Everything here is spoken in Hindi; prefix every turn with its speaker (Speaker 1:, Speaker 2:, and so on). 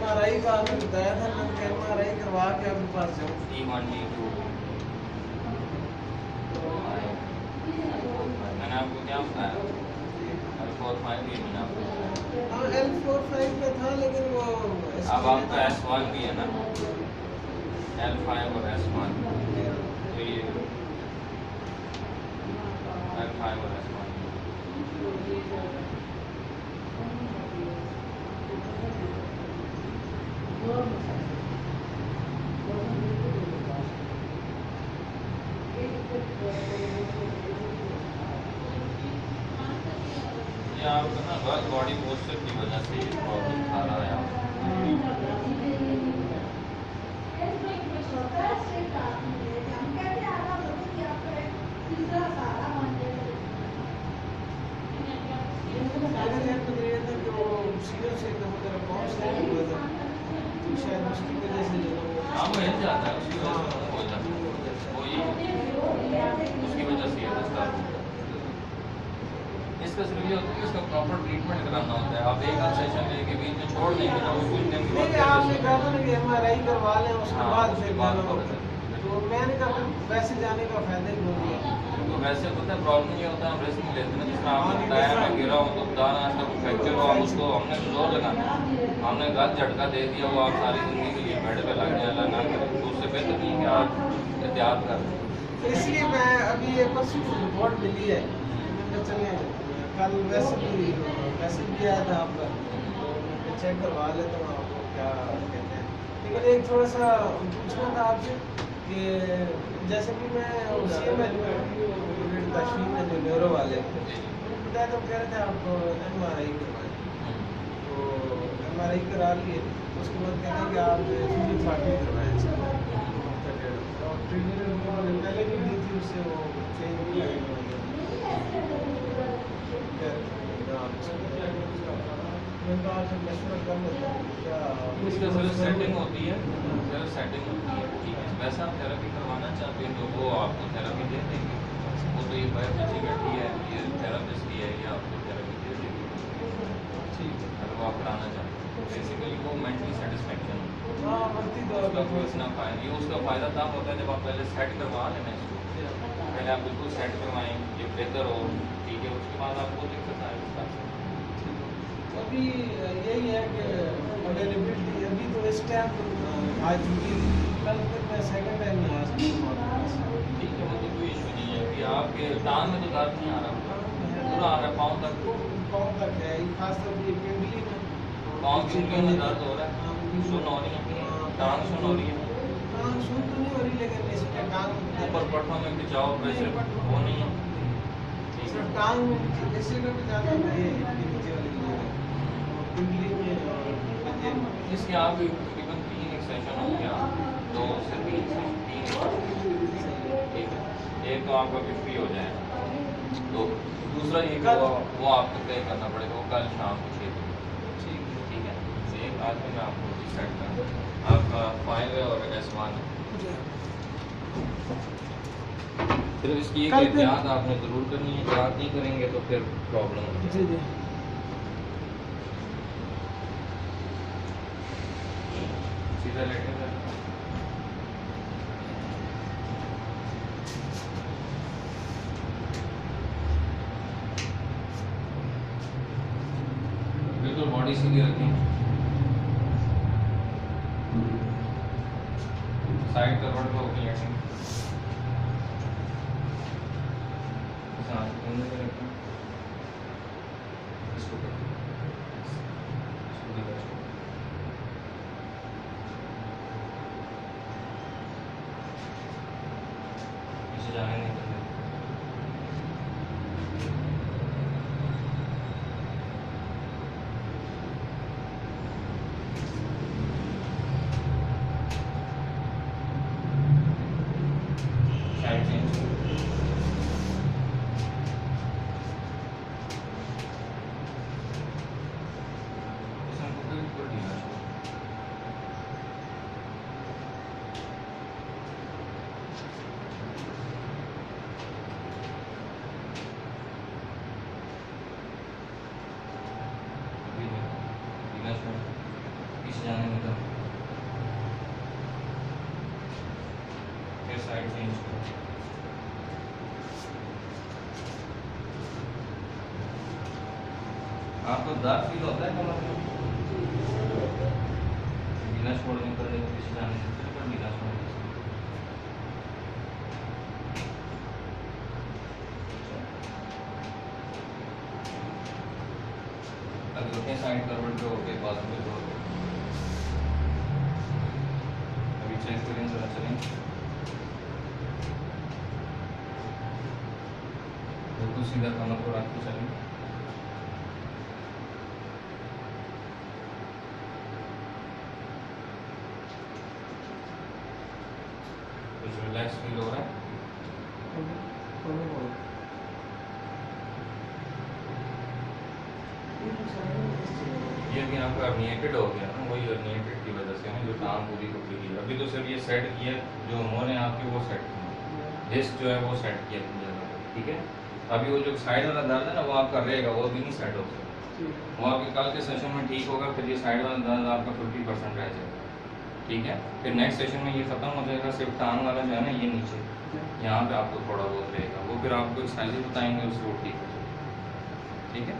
Speaker 1: MRI का आपने बताया था, मैं MRI करवा के आपके पास जाऊँ।
Speaker 2: E1 E2 मैंने आपको क्या बताया? L45 भी नहीं आपको।
Speaker 1: हाँ L45 में था, लेकिन वो
Speaker 2: अब आपका S1 भी है ना, L5 और S1, तो ये L5 और S1 ये आपका ना गलत बॉडी पोस्चर की वजह से ये प्रॉब्लम आ रहा है आपको।
Speaker 1: मेरे ध्यान में ये था कि वो सीधे से एकदम मेरा पाँव स्लिप हुआ था, तो शायद उसकी वजह से जो है
Speaker 2: हाँ मिल जाता है, उसकी वजह से हो जाता है, वो ये उसकी वजह से ये डिस्टर्ब होता है। इसका सिर्फ ये होता है कि इसका प्रॉपर ट्रीटमेंट कराना होता है। आप एक आध सेशन लेके बीच में छोड़ देंगे ना, वो कुछ दिन के
Speaker 1: नहीं, आपने कहा था ना कि MRI करवा लें, उसके
Speaker 2: हाँ,
Speaker 1: बाद
Speaker 2: उसके
Speaker 1: फिर
Speaker 2: बाद
Speaker 1: जाना होगा। तो मैंने कहा वैसे जाने का फायदा ही नहीं है।
Speaker 2: तो वैसे पता है प्रॉब्लम ये होता है, हम रिस्क नहीं लेते ना। जिस तरह आपने बताया मैं गिरा हूँ तो दाना आज तक फ्रैक्चर हुआ, उसको हमने जोर लगाना है, हमने गलत झटका दे दिया, वो आप सारी जिंदगी के लिए बेड पे लग जाए, अल्लाह ना करे। तो उससे बेहतर नहीं है कि आप एहतियात कर लें।
Speaker 1: तो इसलिए मैं अभी ये परसों की रिपोर्ट मिली है, मैंने चले कल वैसे भी आया था आपका, तो मैं चेक करवा लेता हूँ आपको क्या कहते हैं। लेकिन एक थोड़ा सा पूछना था आपसे कि जैसे कि मैं CMH में तशरीफ में जो न्यूरो वाले बताया, तो कह रहे थे आप MRI करवाएं, तो MRI करा लिए, उसके बाद कहते हैं कि आप फिजियोथेरेपी करवाएं। और ट्रीटमेंट पहले भी दी थी, उससे वो चेंज नहीं आएगा। मैं तो आपसे मशवरा कर लेता हूँ क्या
Speaker 2: इसका सिर्फ सेटिंग होती है, सिर्फ सेटिंग होती है, ठीक है। वैसा आप थेरेपी करवाना चाहते हैं तो वो आपको थेरेपी दे देंगे। वो तो ये बायो बच्ची बैठी है, ये थेरेपिस्ट की है, ये आपको थेरेपी दे देंगे,
Speaker 1: ठीक है।
Speaker 2: अगर वो आप कराना चाहते हैं। बेसिकली वो मेंटली सेटिस्फेक्शन
Speaker 1: हाँ बढ़ती दौर
Speaker 2: उसका कोई इतना फ़ायदा, ये उसका फ़ायदा तब होता है जब आप पहले सेट करवा लेना इसको, पहले आप बिल्कुल सेट करवाएं, ये बेहतर हो, ठीक है। उसके बाद आपको दिक्कत आए उसका।
Speaker 1: अभी यही है कि अवेलेबिलिटी अभी तो इस टाइम आज छुट्टी, कल फिर मैं सेकंड टाइम में आ सकता हूँ।
Speaker 2: ठीक है, वो तो कोई इशू नहीं है कि आपके टांग में तो दर्द नहीं आ रहा, पूरा आ रहा है पाँव तक,
Speaker 1: पाँव तक है, खासतौर पर पिंडली में,
Speaker 2: पाँव की उंगलियों में दर्द हो रहा है, सुन हो रही है, टांग सुन हो रही है,
Speaker 1: हाँ सुन तो नहीं हो रही, लेकिन इसमें टांग
Speaker 2: ऊपर पट्टों में खिंचाव प्रेशर वो नहीं है, ठीक है।
Speaker 1: सिर्फ टांग में नीचे जैसे कभी ज़्यादा है नीचे वाली पिंडली में और पंजे में।
Speaker 2: इसके आप तकरीबन 3 सेशन हो गया, 2 से 3 ठीक है। एक तो आपका भी फ्री हो जाएगा, तो दूसरा ये कि वो आपको पे करना पड़ेगा, वो कल शाम को 6 बजे, ठीक है। तो एक आज में मैं आपको सेट कर दूँ, आपका 5 है और S1 है। सिर्फ इसकी एक एहतियात आपने ज़रूर करनी है, एहतियात नहीं करेंगे तो फिर प्रॉब्लम होगी।
Speaker 1: जी जी
Speaker 2: सीधा लेटे सर, बिल्कुल बॉडी सीधी रखें, साइड करवट को ओपन रखें, सांस घूमने में रखें, इसको करें, इसको भी करें, इसे जाने नहीं देंगे। साइड चेंज, साइड चेंज करो। आपको दर्द फील होता है कमर में? बिना छोड़ने पर किसी जाने देते हैं, पर बिना छोड़ने से। अभी उतने साइड करवट पे होके बाजू पे छोड़ दो। अभी चेक करें, जरा चलें, बिल्कुल सीधा कमर को रख के चलें। कुछ रिलैक्स फील हो रहा है? ये भी आपका अर्निएटेड हो गया ना, वही अर्निएटेड की वजह से ना, जो टांग पूरी को खुली है। अभी तो सिर्फ ये सेट किया, जो उन्होंने आपके वो सेट किया, डिस्क जो है वो सेट किया अपनी जगह पे, ठीक है। अभी वो जो साइड वाला दर्द है ना, वो आपका रहेगा, वो अभी नहीं सेट हो सकता। वो आपके कल के सेशन में ठीक होगा, फिर ये साइड वाला दर्द आपका 50% रह जाएगा, ठीक है। फिर नेक्स्ट सेशन में ये खत्म हो जाएगा, सिर्फ टांग वाला जो है ना, ये नीचे यहाँ पे आपको थोड़ा बहुत रहेगा, वो फिर आपको एक्सरसाइज बताएंगे, उससे वो ठीक हो जाएगा, ठीक है।